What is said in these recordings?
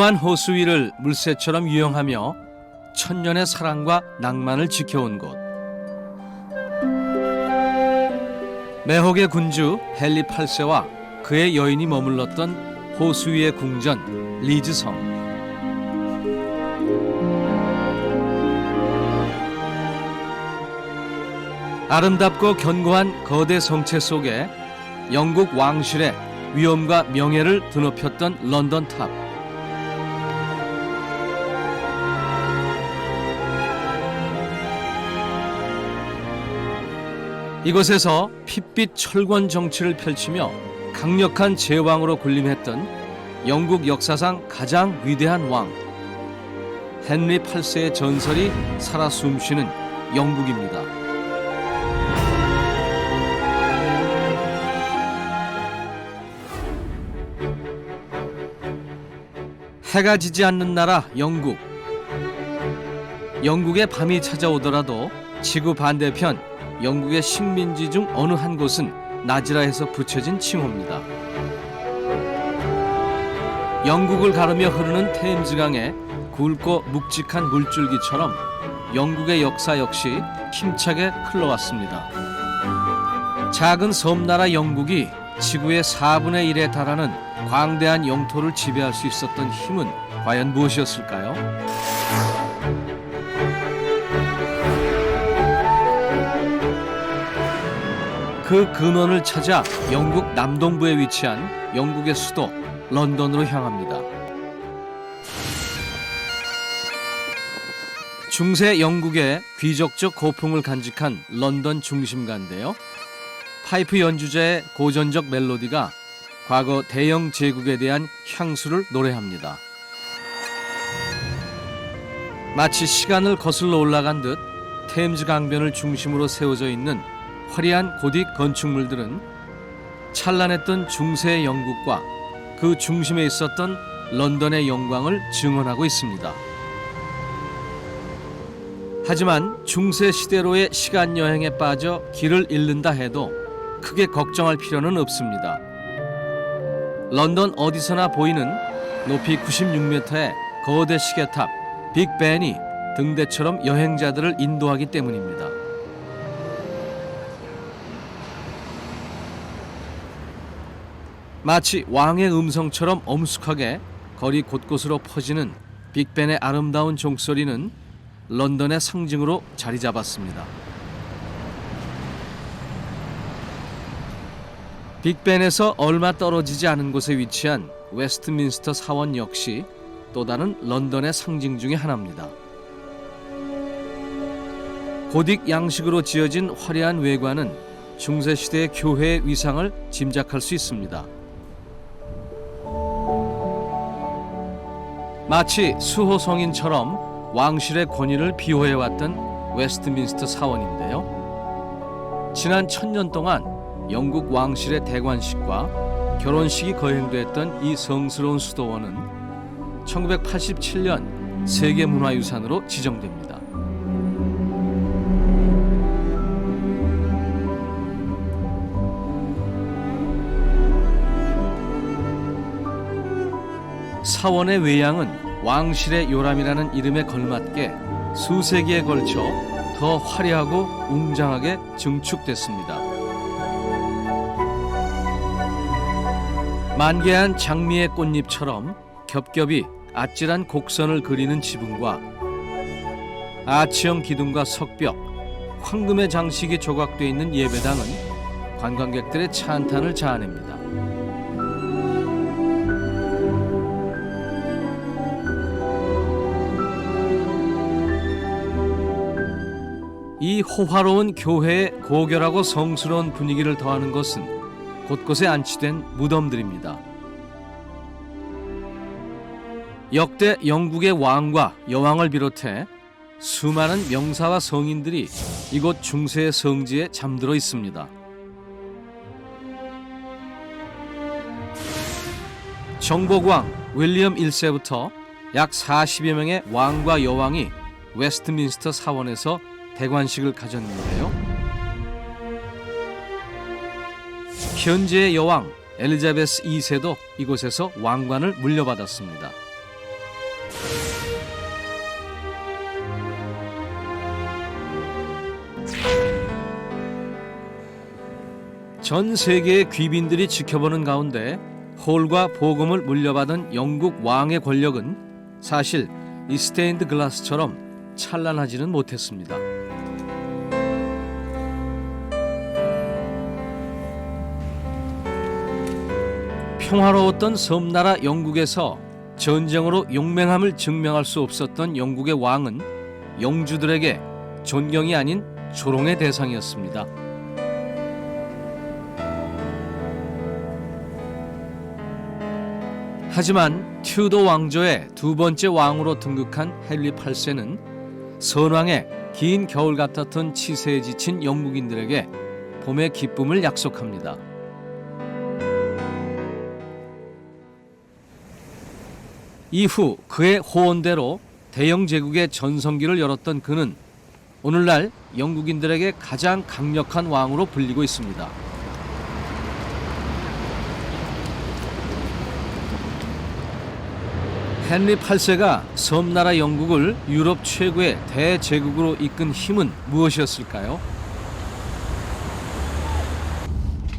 고요한 호수 위를 물새처럼 유영하며 천년의 사랑과 낭만을 지켜온 곳. 매혹의 군주 헨리 8세와 그의 여인이 머물렀던 호수 위의 궁전 리즈성. 아름답고 견고한 거대 성체 속에 영국 왕실의 위엄과 명예를 드높였던 런던 탑. 이곳에서 핏빛 철권 정치를 펼치며 강력한 제왕으로 군림했던 영국 역사상 가장 위대한 왕 헨리 8세의 전설이 살아 숨쉬는 영국입니다. 해가 지지 않는 나라 영국. 영국의 밤이 찾아오더라도 지구 반대편 영국의 식민지 중 어느 한 곳은 낮이라 해서 붙여진 칭호입니다. 영국을 가르며 흐르는 테임즈강의 굵고 묵직한 물줄기처럼 영국의 역사 역시 힘차게 흘러왔습니다. 작은 섬나라 영국이 지구의 4분의 1에 달하는 광대한 영토를 지배할 수 있었던 힘은 과연 무엇이었을까요? 그 근원을 찾아 영국 남동부에 위치한 영국의 수도 런던으로 향합니다. 중세 영국의 귀족적 고풍을 간직한 런던 중심가인데요. 파이프 연주자의 고전적 멜로디가 과거 대영 제국에 대한 향수를 노래합니다. 마치 시간을 거슬러 올라간 듯 테임즈 강변을 중심으로 세워져 있는 화려한 고딕 건축물들은 찬란했던 중세 영국과 그 중심에 있었던 런던의 영광을 증언하고 있습니다. 하지만 중세 시대로의 시간 여행에 빠져 길을 잃는다 해도 크게 걱정할 필요는 없습니다. 런던 어디서나 보이는 높이 96m의 거대 시계탑 빅벤이 등대처럼 여행자들을 인도하기 때문입니다. 마치 왕의 음성처럼 엄숙하게 거리 곳곳으로 퍼지는 빅벤의 아름다운 종소리는 런던의 상징으로 자리 잡았습니다. 빅벤에서 얼마 떨어지지 않은 곳에 위치한 웨스트민스터 사원 역시 또 다른 런던의 상징 중의 하나입니다. 고딕 양식으로 지어진 화려한 외관은 중세시대의 교회의 위상을 짐작할 수 있습니다. 마치 수호성인처럼 왕실의 권위를 비호해왔던 웨스트민스터 사원인데요. 지난 1000년 동안 영국 왕실의 대관식과 결혼식이 거행됐던 이 성스러운 수도원은 1987년 세계문화유산으로 지정됩니다. 사원의 외양은 왕실의 요람이라는 이름에 걸맞게 수세기에 걸쳐 더 화려하고 웅장하게 증축됐습니다. 만개한 장미의 꽃잎처럼 겹겹이 아찔한 곡선을 그리는 지붕과 아치형 기둥과 석벽, 황금의 장식이 조각되어 있는 예배당은 관광객들의 찬탄을 자아냅니다. 이 호화로운 교회의 고결하고 성스러운 분위기를 더하는 것은 곳곳에 안치된 무덤들입니다. 역대 영국의 왕과 여왕을 비롯해 수많은 명사와 성인들이 이곳 중세의 성지에 잠들어 있습니다. 정복왕 윌리엄 1세부터 약 40여 명의 왕과 여왕이 웨스트민스터 사원에서 대관식을 가졌는데요. 현재의 여왕 엘리자베스 2세도 이곳에서 왕관을 물려받았습니다. 전 세계의 귀빈들이 지켜보는 가운데 홀과 보금을 물려받은 영국 왕의 권력은 사실 이 스테인드 글라스처럼 찬란하지는 못했습니다. 평화로웠던 섬나라 영국에서 전쟁으로 용맹함을 증명할 수 없었던 영국의 왕은 영주들에게 존경이 아닌 조롱의 대상이었습니다. 하지만 튜더 왕조의 두 번째 왕으로 등극한 헨리 8세는 선왕의 긴 겨울 같았던 치세에 지친 영국인들에게 봄의 기쁨을 약속합니다. 이후 그의 호언대로 대영 제국의 전성기를 열었던 그는 오늘날 영국인들에게 가장 강력한 왕으로 불리고 있습니다. 헨리 8세가 섬나라 영국을 유럽 최고의 대제국으로 이끈 힘은 무엇이었을까요?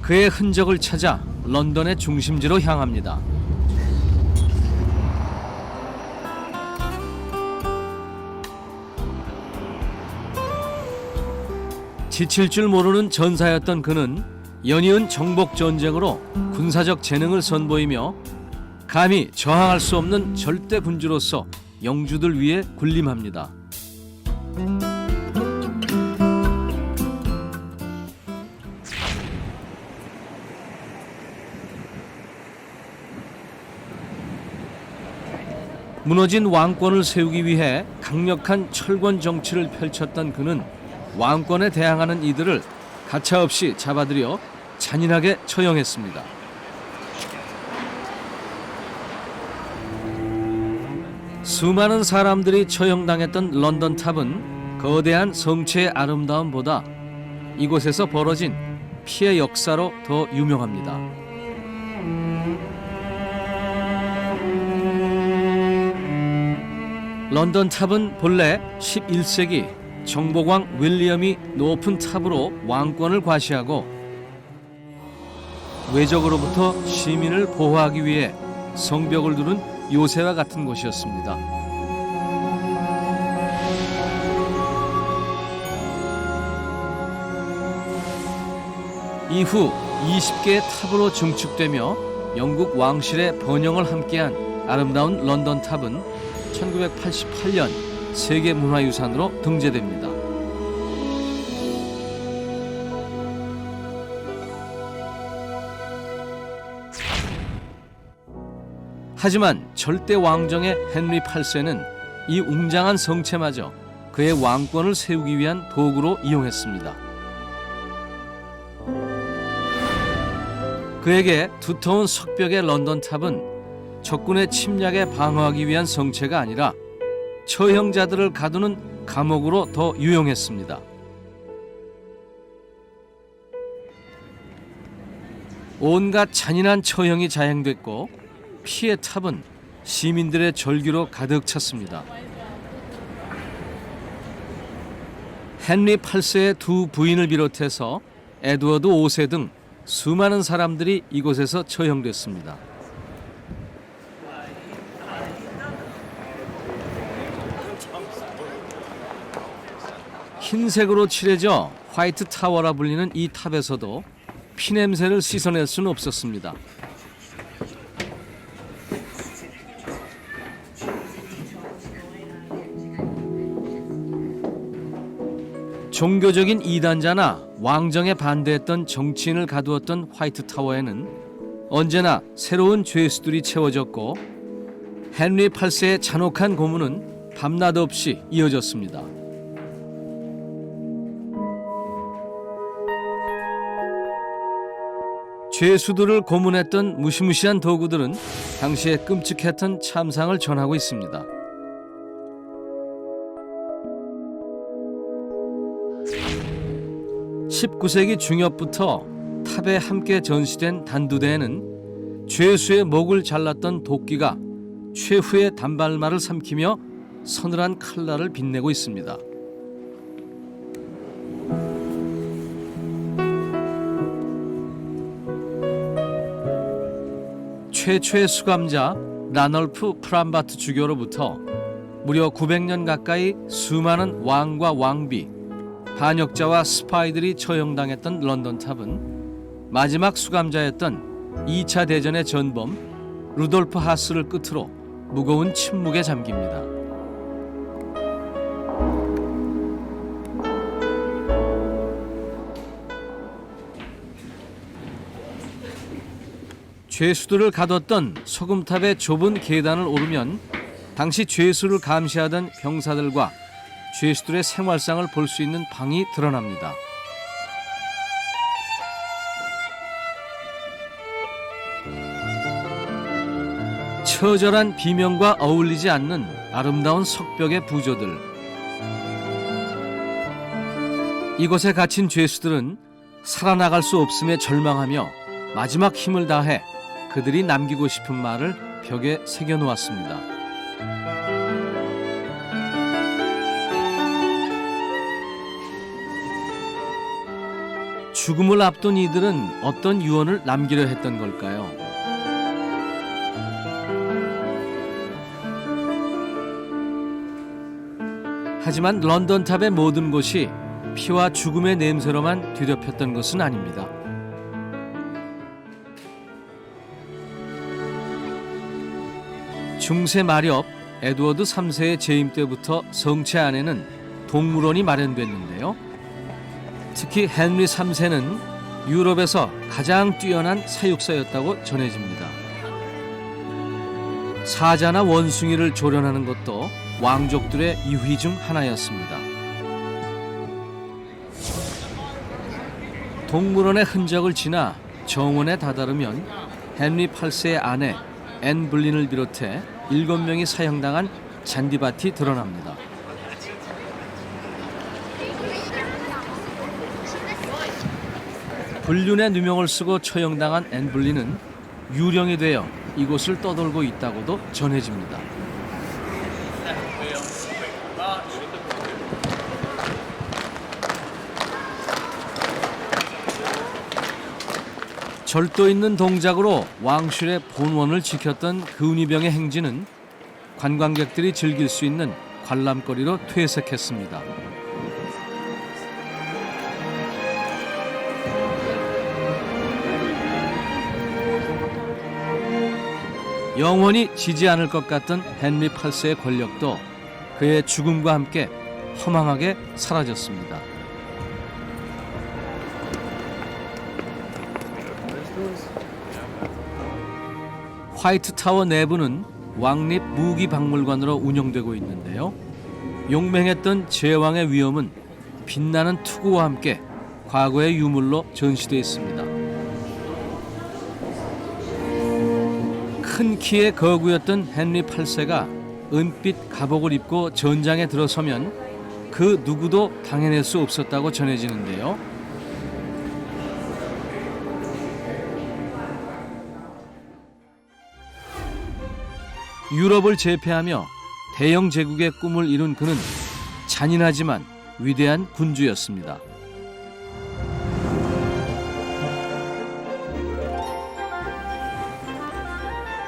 그의 흔적을 찾아 런던의 중심지로 향합니다. 지칠 줄 모르는 전사였던 그는 연이은 정복 전쟁으로 군사적 재능을 선보이며 감히 저항할 수 없는 절대 군주로서 영주들 위에 군림합니다. 무너진 왕권을 세우기 위해 강력한 철권 정치를 펼쳤던 그는 왕권에 대항하는 이들을 가차없이 잡아들여 잔인하게 처형했습니다. 수많은 사람들이 처형당했던 런던 탑은 거대한 성체의 아름다움보다 이곳에서 벌어진 피해 역사로 더 유명합니다. 런던 탑은 본래 11세기 정복왕 윌리엄이 높은 탑으로 왕권을 과시하고 외적으로부터 시민을 보호하기 위해 성벽을 두른 요새와 같은 곳이었습니다. 이후 20개의 탑으로 증축되며 영국 왕실의 번영을 함께한 아름다운 런던 탑은 1988년 세계문화유산으로 등재됩니다. 하지만 절대 왕정의 헨리 8세는 이 웅장한 성체마저 그의 왕권을 세우기 위한 도구로 이용했습니다. 그에게 두터운 석벽의 런던 탑은 적군의 침략에 방어하기 위한 성체가 아니라 처형자들을 가두는 감옥으로 더 유용했습니다. 온갖 잔인한 처형이 자행됐고 피해 탑은 시민들의 절규로 가득 찼습니다. 헨리 8세의 두 부인을 비롯해서 에드워드 5세 등 수많은 사람들이 이곳에서 처형됐습니다. 흰색으로 칠해져 화이트 타워라 불리는 이 탑에서도 피냄새를 씻어낼 수는 없었습니다. 종교적인 이단자나 왕정에 반대했던 정치인을 가두었던 화이트 타워에는 언제나 새로운 죄수들이 채워졌고 헨리 8세의 잔혹한 고문은 밤낮 없이 이어졌습니다. 죄수들을 고문했던 무시무시한 도구들은 당시에 끔찍했던 참상을 전하고 있습니다. 19세기 중엽부터 탑에 함께 전시된 단두대에는 죄수의 목을 잘랐던 도끼가 최후의 단발말을 삼키며 서늘한 칼날을 빛내고 있습니다. 최초의 수감자 라널프 프람바트 주교로부터 무려 900년 가까이 수많은 왕과 왕비, 반역자와 스파이들이 처형당했던 런던탑은 마지막 수감자였던 2차 대전의 전범 루돌프 하스를 끝으로 무거운 침묵에 잠깁니다. 죄수들을 가뒀던 소금탑의 좁은 계단을 오르면 당시 죄수를 감시하던 병사들과 죄수들의 생활상을 볼 수 있는 방이 드러납니다. 처절한 비명과 어울리지 않는 아름다운 석벽의 부조들. 이곳에 갇힌 죄수들은 살아나갈 수 없음에 절망하며 마지막 힘을 다해 그들이 남기고 싶은 말을 벽에 새겨놓았습니다. 죽음을 앞둔 이들은 어떤 유언을 남기려 했던 걸까요? 하지만 런던탑의 모든 곳이 피와 죽음의 냄새로만 뒤덮였던 것은 아닙니다. 중세 마렵 에드워드 3세의 재임 때부터 성체 안에는 동물원이 마련됐는데요. 특히 헨리 3세는 유럽에서 가장 뛰어난 사육사였다고 전해집니다. 사자나 원숭이를 조련하는 것도 왕족들의 이휘 중 하나였습니다. 동물원의 흔적을 지나 정원에 다다르면 헨리 8세의 아내 앤 블린을 비롯해 7명이 사형당한 잔디밭이 드러납니다. 불륜의 누명을 쓰고 처형당한 앤 블린은 유령이 되어 이곳을 떠돌고 있다고도 전해집니다. 절도 있는 동작으로 왕실의 본원을 지켰던 근위병의 행진은 관광객들이 즐길 수 있는 관람거리로 퇴색했습니다. 영원히 지지 않을 것 같던 헨리 8세의 권력도 그의 죽음과 함께 허망하게 사라졌습니다. 화이트타워 내부는 왕립 무기박물관으로 운영되고 있는데요. 용맹했던 제왕의 위엄은 빛나는 투구와 함께 과거의 유물로 전시되어 있습니다. 큰 키의 거구였던 헨리 8세가 은빛 갑옷을 입고 전장에 들어서면 그 누구도 당해낼 수 없었다고 전해지는데요. 유럽을 제패하며 대영 제국의 꿈을 이룬 그는 잔인하지만 위대한 군주였습니다.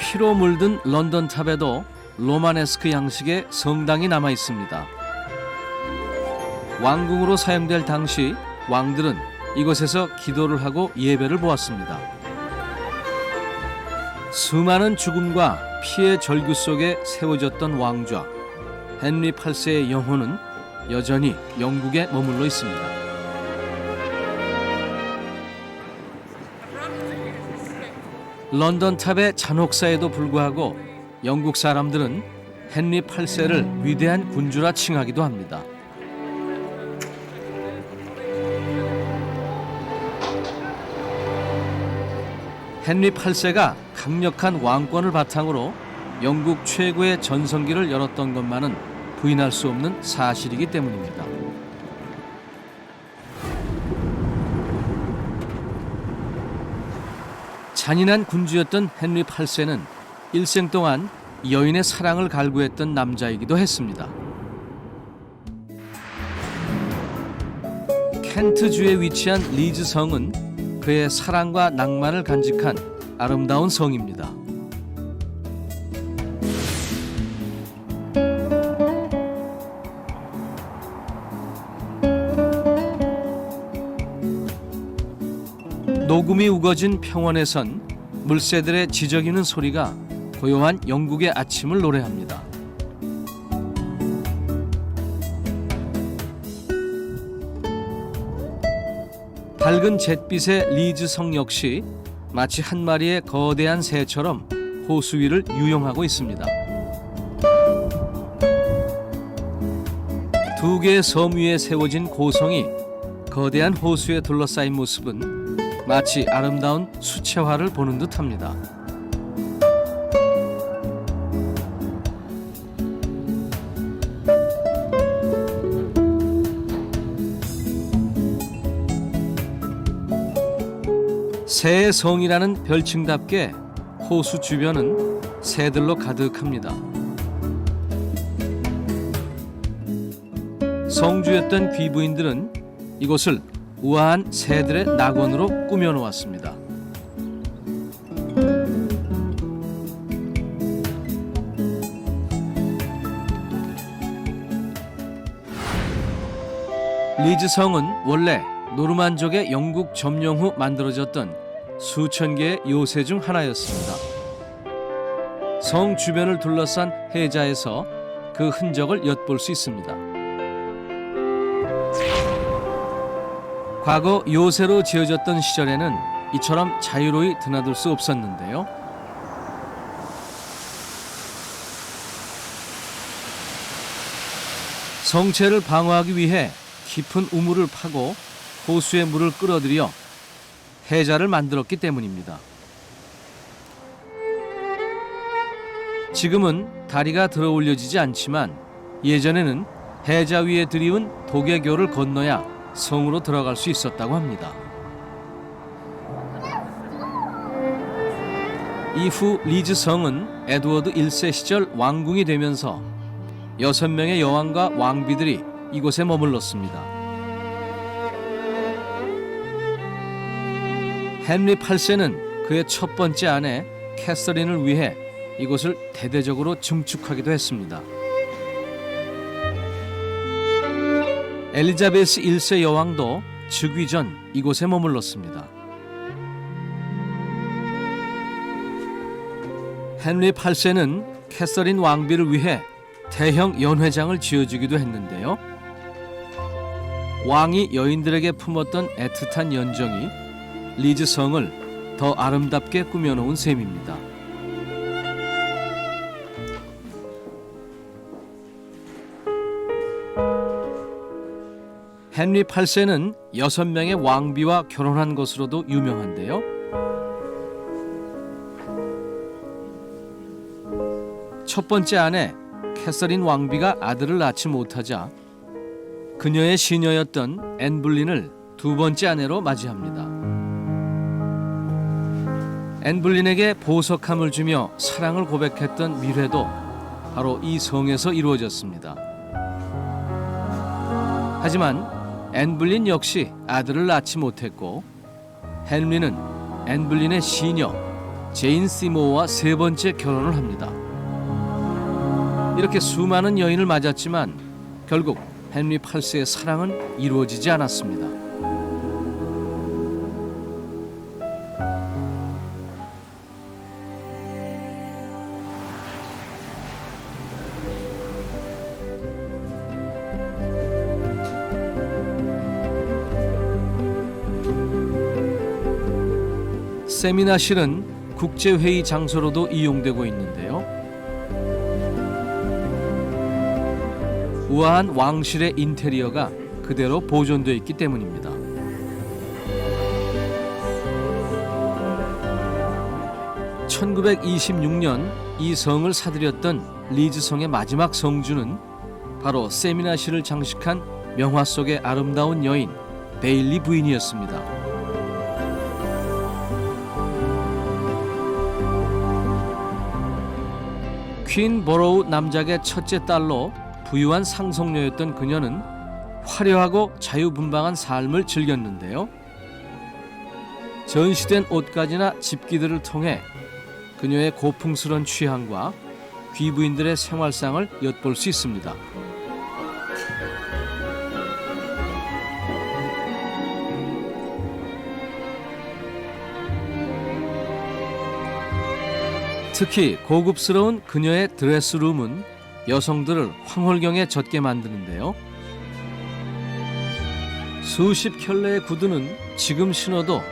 피로 물든 런던탑에도 로마네스크 양식의 성당이 남아 있습니다. 왕궁으로 사용될 당시 왕들은 이곳에서 기도를 하고 예배를 보았습니다. 수많은 죽음과 피의 절규 속에 세워졌던 왕좌 헨리 8세의 영혼은 여전히 영국에 머물러 있습니다. 런던탑의 잔혹사에도 불구하고 영국 사람들은 헨리 8세를 위대한 군주라 칭하기도 합니다. 헨리 8세가 강력한 왕권을 바탕으로 영국 최고의 전성기를 열었던 것만은 부인할 수 없는 사실이기 때문입니다. 잔인한 군주였던 헨리 8세는 일생 동안 여인의 사랑을 갈구했던 남자이기도 했습니다. 켄트주에 위치한 리즈 성은 그의 사랑과 낭만을 간직한 아름다운 성입니다. 소금이 우거진 평원에선 물새들의 지저귀는 소리가 고요한 영국의 아침을 노래합니다. 밝은 잿빛의 리즈성 역시 마치 한 마리의 거대한 새처럼 호수 위를 유영하고 있습니다. 두 개의 섬 위에 세워진 고성이 거대한 호수에 둘러싸인 모습은 마치 아름다운 수채화를 보는 듯합니다. 새의 성이라는 별칭답게 호수 주변은 새들로 가득합니다. 성주였던 귀부인들은 이곳을 우아한 새들의 낙원으로 꾸며놓았습니다. 리즈성은 원래 노르만족의 영국 점령 후 만들어졌던 수천 개의 요새 중 하나였습니다. 성 주변을 둘러싼 해자에서 그 흔적을 엿볼 수 있습니다. 과거 요새로 지어졌던 시절에는 이처럼 자유로이 드나들 수 없었는데요. 성체를 방어하기 위해 깊은 우물을 파고 호수의 물을 끌어들여 해자를 만들었기 때문입니다. 지금은 다리가 들어 올려지지 않지만 예전에는 해자 위에 들이운 도개교를 건너야 성으로 들어갈 수 있었다고 합니다. 이후 리즈 성은 에드워드 1세 시절 왕궁이 되면서 6명의 여왕과 왕비들이 이곳에 머물렀습니다. 헨리 8세는 그의 첫 번째 아내 캐서린을 위해 이곳을 대대적으로 증축하기도 했습니다. 엘리자베스 1세 여왕도 즉위 전 이곳에 머물렀습니다. 헨리 8세는 캐서린 왕비를 위해 대형 연회장을 지어주기도 했는데요. 왕이 여인들에게 품었던 애틋한 연정이 리즈 성을 더 아름답게 꾸며놓은 셈입니다. 헨리 8세는 6명의 왕비와 결혼한 것으로도 유명한데요. 첫 번째 아내 캐서린 왕비가 아들을 낳지 못하자 그녀의 시녀였던 앤 불린을 두 번째 아내로 맞이합니다. 앤 불린에게 보석함을 주며 사랑을 고백했던 미래도 바로 이 성에서 이루어졌습니다. 하지만 앤 불린 역시 아들을 낳지 못했고 헨리는 앤 불린의 시녀 제인 시모어와 세 번째 결혼을 합니다. 이렇게 수많은 여인을 맞았지만 결국 헨리 8세의 사랑은 이루어지지 않았습니다. 세미나실은 국제회의 장소로도 이용되고 있는데요. 우아한 왕실의 인테리어가 그대로 보존되어 있기 때문입니다. (1926년) 이 성을 사들였던 리즈 성의 마지막 성주는 바로 세미나실을 장식한 명화 속의 아름다운 여인 베일리 부인이었습니다. 퀸 버로우 남작의 첫째 딸로 부유한 상속녀였던 그녀는 화려하고 자유분방한 삶을 즐겼는데요. 전시된 옷가지나 집기들을 통해 그녀의 고풍스러운 취향과 귀부인들의 생활상을 엿볼 수 있습니다. 특히 고급스러운 그녀의 드레스룸은 여성들을 황홀경에 젖게 만드는데요. 수십 켤레의 구두는 지금 신어도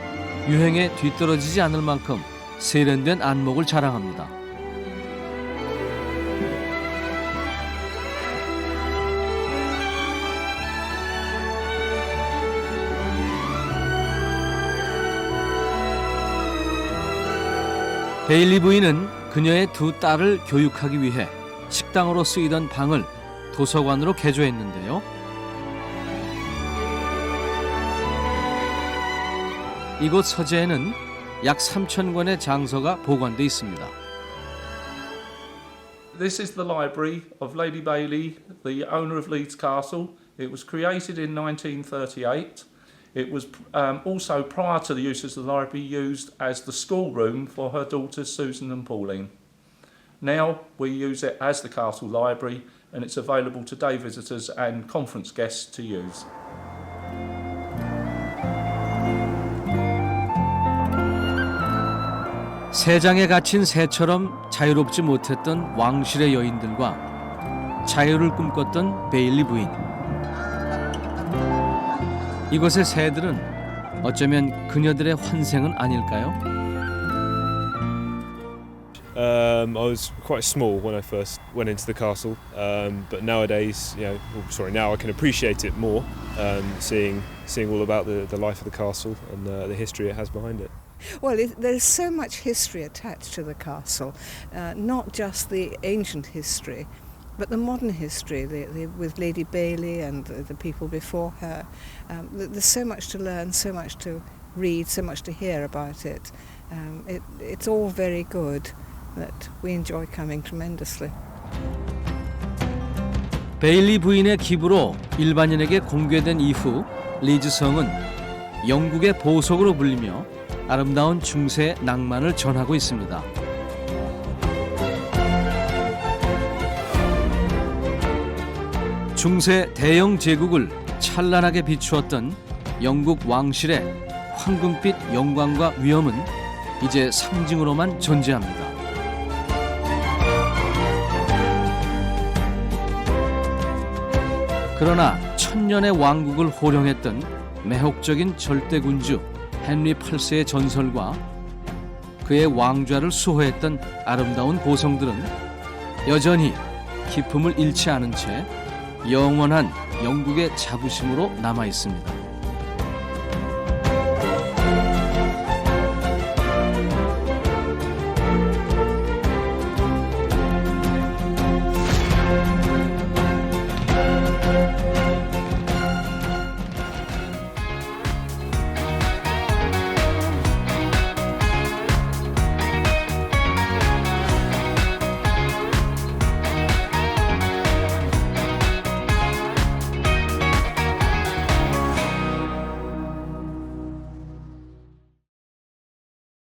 유행에 뒤떨어지지 않을 만큼 세련된 안목을 자랑합니다. 베일리 부인은 그녀의 두 딸을 교육하기 위해 식당으로 쓰이던 방을 도서관으로 개조했는데요. 이곳 서재에는 약 3,000권의 장서가 보관돼 있습니다. This is the library of Lady Bailey, the owner of Leeds Castle. It was created in 1938. It was also, prior to the use of the library, used as the schoolroom for her daughters Susan and Pauline. Now we use it as the Castle Library, and it's available to day visitors and conference guests to use. 새장에 갇힌 새처럼 자유롭지 못했던 왕실의 여인들과 자유를 꿈꿨던 베일리 부인. 이곳의 새들은 어쩌면 그녀들의 환생은 아닐까요? I was quite small when I first went into the castle, but nowadays, now I can appreciate it more, seeing all about the life of the castle and the history it has behind it. Well, there's so much history attached to the castle, not just the ancient history, but the modern history with Lady Bailey and the people before her. There's so much to learn, so much to read, so much to hear about it. It's all very good. That we enjoy coming tremendously. 베일리 부인의 기부로 일반인에게 공개된 이후 리즈 성은 영국의 보석으로 불리며 아름다운 중세 낭만을 전하고 있습니다. 중세 대영 제국을 찬란하게 비추었던 영국 왕실의 황금빛 영광과 위엄은 이제 상징으로만 존재합니다. 그러나 천년의 왕국을 호령했던 매혹적인 절대군주 헨리 8세의 전설과 그의 왕좌를 수호했던 아름다운 보성들은 여전히 기품을 잃지 않은 채 영원한 영국의 자부심으로 남아 있습니다.